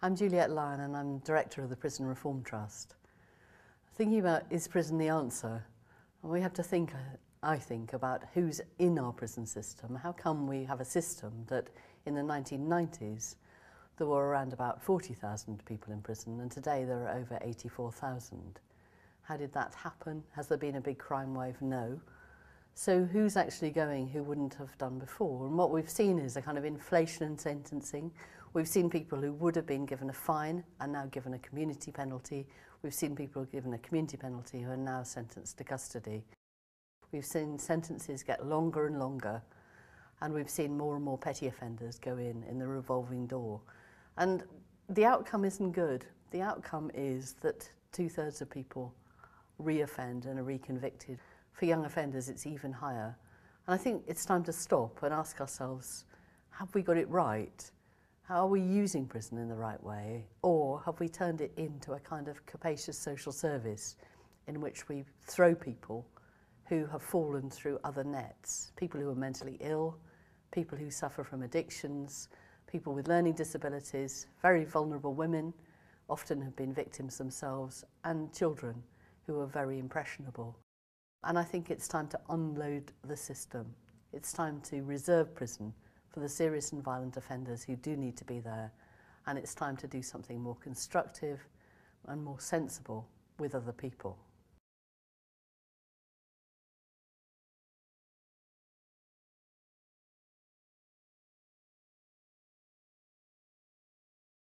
I'm Juliet, Lyon, and I'm Director of the Prison Reform Trust. Thinking about, is prison the answer? And we have to think, I think, about who's in our prison system. How come we have a system that in the 1990s there were around about 40,000 people in prison, and today there are over 84,000? How did that happen? Has there been a big crime wave? No. So who's actually going who wouldn't have done before? And what we've seen is a kind of inflation in sentencing. We've seen people who would have been given a fine and now given a community penalty. We've seen people given a community penalty who are now sentenced to custody. We've seen sentences get longer and longer, and we've seen more and more petty offenders go in the revolving door. And the outcome isn't good. The outcome is that 2/3 of people re-offend and are reconvicted. For young offenders, it's even higher. And I think it's time to stop and ask ourselves, have we got it right? How are we using prison in the right way? Or have we turned it into a kind of capacious social service in which we throw people who have fallen through other nets, people who are mentally ill, people who suffer from addictions, people with learning disabilities, very vulnerable women, often have been victims themselves, and children who are very impressionable. And I think it's time to unload the system. It's time to reserve prison for the serious and violent offenders who do need to be there. And it's time to do something more constructive and more sensible with other people.